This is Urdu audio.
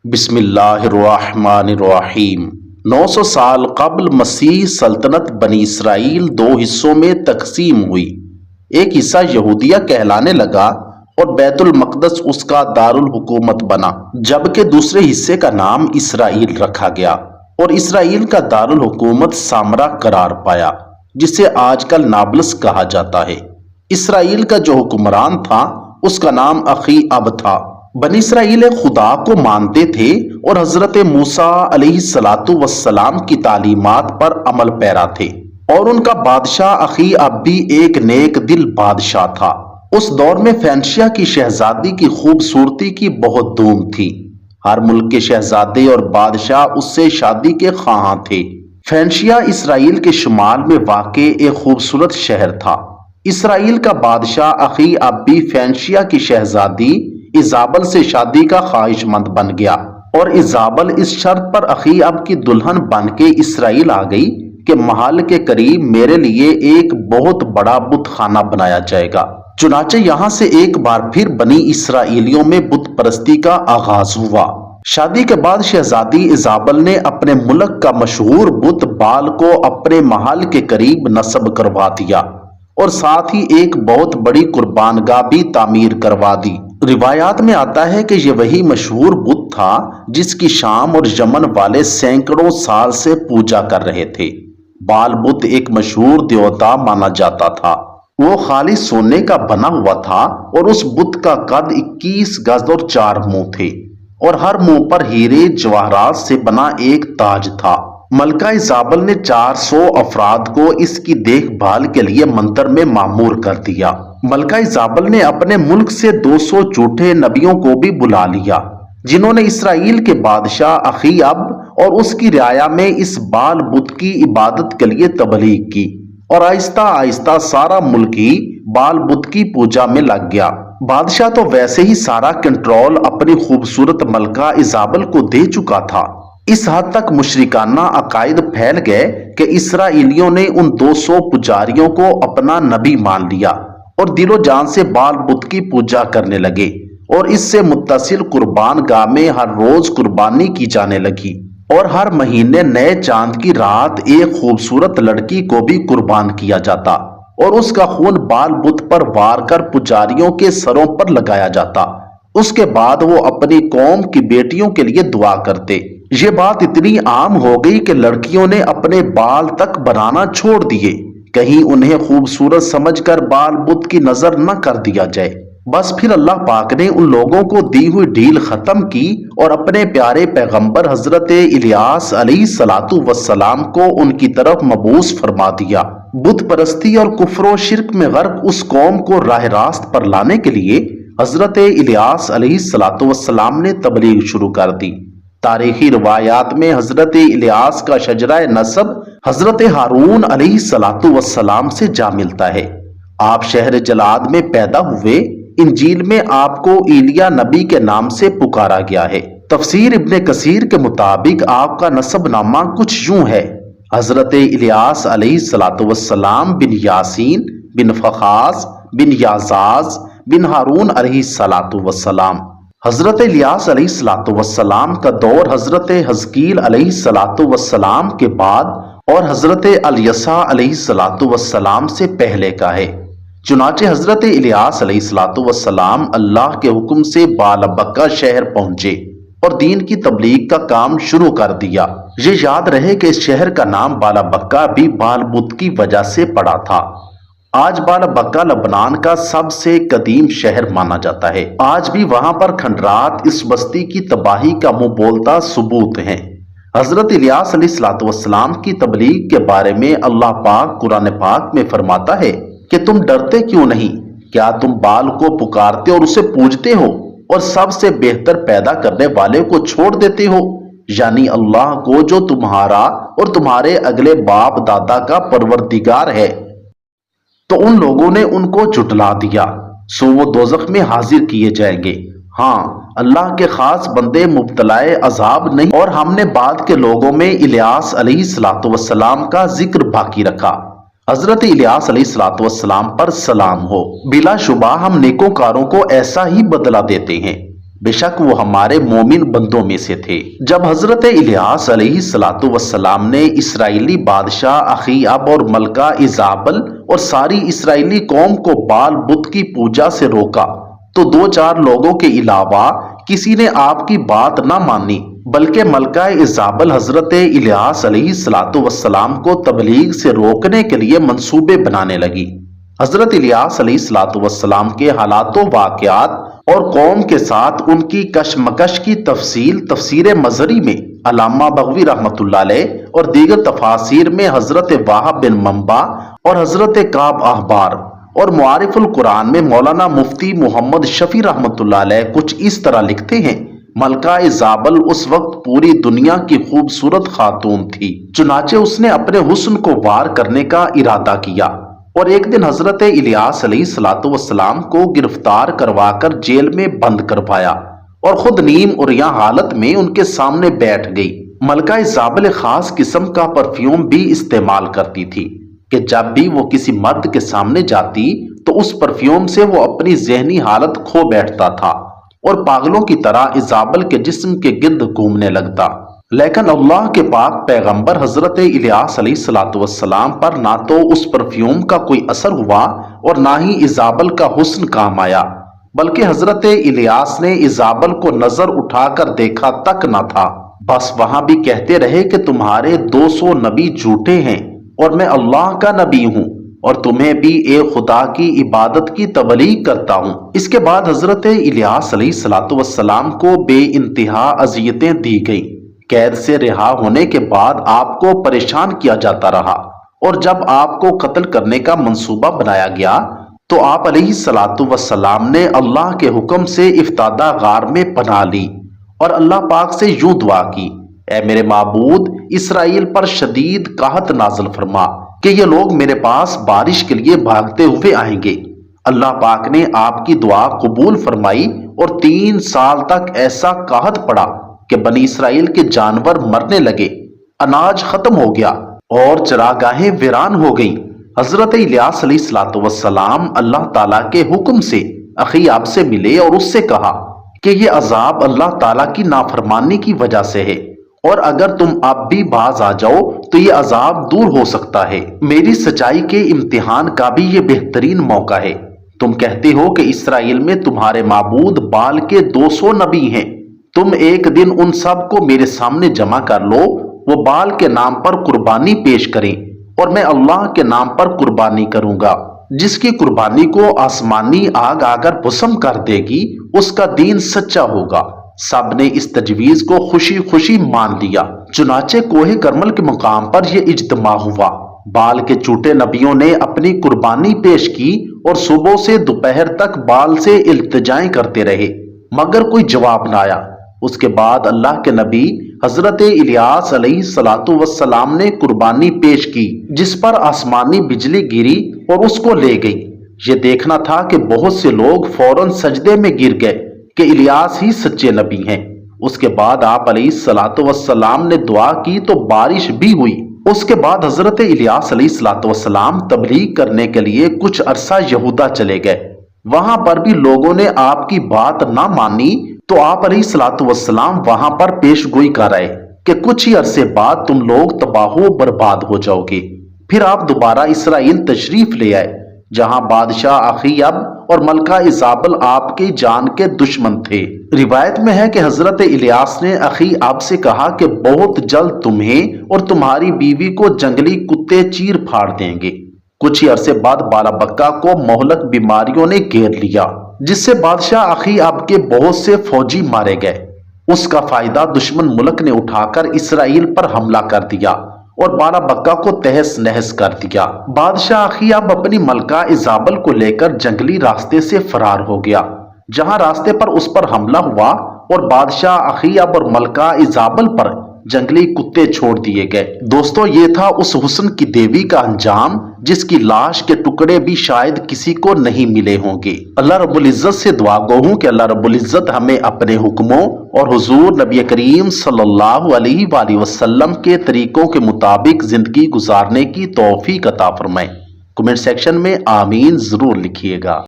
بسم اللہ الرحمن الرحیم 900 سال قبل مسیح سلطنت بنی اسرائیل دو حصوں میں تقسیم ہوئی۔ ایک حصہ یہودیہ کہلانے لگا اور بیت المقدس اس کا دارالحکومت بنا، جبکہ دوسرے حصے کا نام اسرائیل رکھا گیا اور اسرائیل کا دارالحکومت سامرا قرار پایا، جسے آج کل نابلس کہا جاتا ہے۔ اسرائیل کا جو حکمران تھا اس کا نام اخی اب تھا۔ بنی اسرائیل خدا کو مانتے تھے اور حضرت موسیٰ علیہ السلام کی تعلیمات پر عمل پیرا تھے، اور ان کا بادشاہ اخی اب بھی ایک نیک دل بادشاہ تھا۔ اس دور میں فینشیا کی شہزادی کی خوبصورتی کی بہت دھوم تھی۔ ہر ملک کے شہزادے اور بادشاہ اس سے شادی کے خواہاں تھے۔ فینشیا اسرائیل کے شمال میں واقع ایک خوبصورت شہر تھا۔ اسرائیل کا بادشاہ اخی اب بھی فینشیا کی شہزادی ایزابل سے شادی کا خواہش مند بن گیا، اور ایزابل اس شرط پر اخی اب کی دلہن بن کے اسرائیل آ گئی کہ محل کے قریب میرے لیے ایک بہت بڑا بت خانہ بنایا جائے گا۔ چنانچہ یہاں سے ایک بار پھر بنی اسرائیلیوں میں بت پرستی کا آغاز ہوا۔ شادی کے بعد شہزادی ایزابل نے اپنے ملک کا مشہور بت بال کو اپنے محل کے قریب نصب کروا دیا، اور ساتھ ہی ایک بہت بڑی قربان گاہ بھی تعمیر کروا دی۔ روایات میں آتا ہے کہ یہ وہی مشہور بت تھا جس کی شام اور یمن والے سینکڑوں سال سے پوجا کر رہے تھے۔ بال بت ایک مشہور دیوتا مانا جاتا تھا۔ وہ خالص سونے کا بنا ہوا تھا، اور اس بت کا قد 21 گز اور 4 منہ تھے، اور ہر منہ پر ہیرے جواہرات سے بنا ایک تاج تھا۔ ملکہ ایزابل نے 400 افراد کو اس کی دیکھ بھال کے لیے منتر میں معمور کر دیا۔ ملکہ ایزابل نے اپنے ملک سے 200 جھوٹے نبیوں کو بھی بلا لیا، جنہوں نے اسرائیل کے بادشاہ اخی اب اور اس کی رعایا میں اس بال بت کی عبادت کے لیے تبلیغ کی، اور آہستہ آہستہ سارا ملک ہی بال بت کی پوجا میں لگ گیا۔ بادشاہ تو ویسے ہی سارا کنٹرول اپنی خوبصورت ملکہ ایزابل کو دے چکا تھا۔ اس حد تک مشرکانہ عقائد پھیل گئے کہ اسرائیلیوں نے ان 200 پجاریوں کو اپنا نبی مان لیا اور دل و جان سے بال بت کی پوجا کرنے لگے، اور اس سے متصل قربان گاہ میں ہر روز قربانی کی جانے لگی، اور ہر مہینے نئے چاند کی رات ایک خوبصورت لڑکی کو بھی قربان کیا جاتا، اور اس کا خون بال بت پر وار کر پجاریوں کے سروں پر لگایا جاتا۔ اس کے بعد وہ اپنی قوم کی بیٹیوں کے لیے دعا کرتے۔ یہ بات اتنی عام ہو گئی کہ لڑکیوں نے اپنے بال تک بنانا چھوڑ دیے، کہیں انہیں خوبصورت سمجھ کر بال بت کی نظر نہ کر دیا جائے۔ بس پھر اللہ پاک نے ان لوگوں کو دی ہوئی ڈھیل ختم کی اور اپنے پیارے پیغمبر حضرت الیاس علیہ السلام کو ان کی طرف مبعوث فرما دیا۔ بت پرستی اور کفر و شرک میں غرق اس قوم کو راہ راست پر لانے کے لیے حضرت الیاس علیہ السلام نے تبلیغ شروع کر دی۔ تاریخی روایات میں حضرت الیاس کا شجرہ نسب حضرت ہارون علیہ السلام سے جا ملتا ہے۔ آپ شہر جلاد میں پیدا ہوئے۔ انجیل میں آپ کو ایلیا نبی کے نام سے پکارا گیا ہے۔ تفسیر ابن کثیر کے مطابق آپ کا نسب نامہ کچھ یوں ہے: حضرت الیاس علیہ السلام بن یاسین بن فخاس بن یازاز بن ہارون علیہ السلام۔ حضرت الیاس علیہ السلام کا دور حضرت حزقیل علیہ السلام کے بعد اور حضرت الیسع علیہ السلام سے پہلے کا ہے۔ چنانچہ حضرت الیاس علیہ السلام اللہ کے حکم سے بالبکہ شہر پہنچے اور دین کی تبلیغ کا کام شروع کر دیا۔ یہ یاد رہے کہ اس شہر کا نام بالبکہ بھی بال بت کی وجہ سے پڑا تھا۔ آج بالبکہ لبنان کا سب سے قدیم شہر مانا جاتا ہے۔ آج بھی وہاں پر کھنڈرات اس بستی کی تباہی کا منہ بولتا ثبوت ہیں۔ حضرت الیاس علیہ السلام کی تبلیغ کے بارے میں اللہ پاک قرآن پاک میں فرماتا ہے کہ تم ڈرتے کیوں نہیں؟ کیا تم بال کو پکارتے اور اسے پوجتے ہو اور سب سے بہتر پیدا کرنے والے کو چھوڑ دیتے ہو، یعنی اللہ کو جو تمہارا اور تمہارے اگلے باپ دادا کا پروردگار ہے؟ تو ان لوگوں نے ان کو جھٹلا دیا، سو وہ دوزخ میں حاضر کیے جائیں گے۔ ہاں، اللہ کے خاص بندے مبتلا عذاب نہیں۔ اور ہم نے بعد کے لوگوں میں الیاس علیہ السلام کا ذکر باقی رکھا۔ حضرت الیاس علیہ السلام پر سلام ہو۔ بلا شبہ ہم نیکوکاروں کو ایسا ہی بدلہ دیتے ہیں۔ بے شک وہ ہمارے مومن بندوں میں سے تھے۔ جب حضرت الیاس علیہ السلام نے اسرائیلی بادشاہ اخیاب اور ملکہ ایزابل اور ساری اسرائیلی قوم کو بال بت کی پوجا سے روکا تو 2-4 لوگوں کے علاوہ کسی نے آپ کی بات نہ مانی، بلکہ ملکہ ایزابل حضرت الیاس علیہ السلام کو تبلیغ سے روکنے کے لیے منصوبے بنانے لگی۔ حضرت الیاس علیہ السلام کے حالات و واقعات اور قوم کے ساتھ ان کی کشمکش کی تفسیر مظہری میں علامہ بغوی رحمۃ اللہ علیہ اور دیگر تفاسیر میں حضرت وہب بن منبع اور حضرت کعب احبار اور معارف القرآن میں مولانا مفتی محمد شفیع رحمۃ اللہ علیہ کچھ اس طرح لکھتے ہیں: ملکہ ایزابل اس وقت پوری دنیا کی خوبصورت خاتون تھی، چنانچہ اس نے اپنے حسن کو وار کرنے کا ارادہ کیا اور ایک دن حضرت الیاس علیہ السلام کو گرفتار کروا کر جیل میں بند کروایا اور خود نیم عریاں حالت میں ان کے سامنے بیٹھ گئی۔ ملکہ ایزابل خاص قسم کا پرفیوم بھی استعمال کرتی تھی کہ جب بھی وہ کسی مرد کے سامنے جاتی تو اس پرفیوم سے وہ اپنی ذہنی حالت کھو بیٹھتا تھا اور پاگلوں کی طرح ایزابل کے جسم کے گرد گھومنے لگتا۔ لیکن اللہ کے پاک پیغمبر حضرت الیاس علیہ السلام پر نہ تو اس پرفیوم کا کوئی اثر ہوا اور نہ ہی ایزابل کا حسن کام آیا، بلکہ حضرت الیاس نے ایزابل کو نظر اٹھا کر دیکھا تک نہ تھا، بس وہاں بھی کہتے رہے کہ تمہارے 200 نبی جھوٹے ہیں اور میں اللہ کا نبی ہوں اور تمہیں بھی ایک خدا کی عبادت کی تبلیغ کرتا ہوں۔ اس کے بعد حضرت الیاس علیہ السلام کو بے انتہا اذیتیں دی گئیں۔ قید سے رہا ہونے کے بعد آپ کو پریشان کیا جاتا رہا اور جب آپ کو قتل کرنے کا منصوبہ بنایا گیا تو آپ علیہ السلام نے اللہ کے حکم سے افتادہ غار میں پناہ لی اور اللہ پاک سے یوں دعا کی: اے میرے معبود، اسرائیل پر شدید قحط نازل فرما کہ یہ لوگ میرے پاس بارش کے لیے بھاگتے ہوئے آئیں گے۔ اللہ پاک نے آپ کی دعا قبول فرمائی اور 3 سال تک ایسا قحط پڑا کہ بنی اسرائیل کے جانور مرنے لگے، اناج ختم ہو گیا اور چراگاہیں ویران ہو گئیں۔ حضرت الیاس علیہ السلام اللہ تعالیٰ کے حکم سے اخیاب سے ملے اور اس سے کہا کہ یہ عذاب اللہ تعالیٰ کی نافرمانی کی وجہ سے ہے اور اگر تم اب بھی باز آ جاؤ تو یہ عذاب دور ہو سکتا ہے۔ میری سچائی کے امتحان کا بھی یہ بہترین موقع ہے۔ تم کہتے ہو کہ اسرائیل میں تمہارے معبود بال کے 200 نبی ہیں، تم ایک دن ان سب کو میرے سامنے جمع کر لو، وہ بال کے نام پر قربانی پیش کریں اور میں اللہ کے نام پر قربانی کروں گا۔ جس کی قربانی کو آسمانی آگ اگر بھسم کر دے گی اس کا دین سچا ہوگا۔ سب نے اس تجویز کو خوشی خوشی مان لیا۔ چنانچہ کوہ کرمل کے مقام پر یہ اجتماع ہوا۔ بال کے جھوٹے نبیوں نے اپنی قربانی پیش کی اور صبح سے دوپہر تک بال سے التجائیں کرتے رہے مگر کوئی جواب نہ آیا۔ اس کے بعد اللہ کے نبی حضرت الیاس علیہ السلام نے قربانی پیش کی جس پر آسمانی بجلی گری اور اس کو لے گئی۔ یہ دیکھنا تھا کہ بہت سے لوگ فوراً سجدے میں گر گئے کہ الیاس ہی سچے نبی ہیں۔ اس کے بعد آپ علیہ السلام نے دعا کی تو بارش بھی ہوئی۔ اس کے بعد حضرت الیاس علیہ السلام تبلیغ کرنے کے لیے کچھ عرصہ یہودا چلے گئے۔ وہاں پر بھی لوگوں نے آپ کی بات نہ مانی تو آپ علیہ السلام وہاں پر پیش گوئی کر رہے کہ کچھ ہی عرصے بعد تم لوگ تباہ و برباد ہو جاؤ گے۔ پھر آپ دوبارہ اسرائیل تشریف لے آئے جہاں بادشاہ اخیاب اور ملکہ ایزابل آپ کی جان کے دشمن تھے۔ روایت میں ہے کہ حضرت الیاس نے اخیاب سے کہا کہ بہت جلد تمہیں اور تمہاری بیوی کو جنگلی کتے چیر پھاڑ دیں گے۔ کچھ ہی عرصے بعد بالا بکا کو مہلک بیماریوں نے گھیر لیا جس سے بادشاہ اخیاب کے بہت سے فوجی مارے گئے۔ اس کا فائدہ دشمن ملک نے اٹھا کر اسرائیل پر حملہ کر دیا اور بالا بکا کو تہس نہس کر دیا۔ بادشاہ اخیاب اپنی ملکہ ایزابل کو لے کر جنگلی راستے سے فرار ہو گیا جہاں راستے پر اس پر حملہ ہوا اور بادشاہ اخیاب اور ملکہ ایزابل پر جنگلی کتے چھوڑ دیے گئے۔ دوستو، یہ تھا اس حسن کی دیوی کا انجام جس کی لاش کے ٹکڑے بھی شاید کسی کو نہیں ملے ہوں گے۔ اللہ رب العزت سے دعا گو ہوں کہ اللہ رب العزت ہمیں اپنے حکموں اور حضور نبی کریم صلی اللہ علیہ وآلہ وسلم کے طریقوں کے مطابق زندگی گزارنے کی توفیق عطا فرمائے۔ کمنٹ سیکشن میں آمین ضرور لکھیے گا۔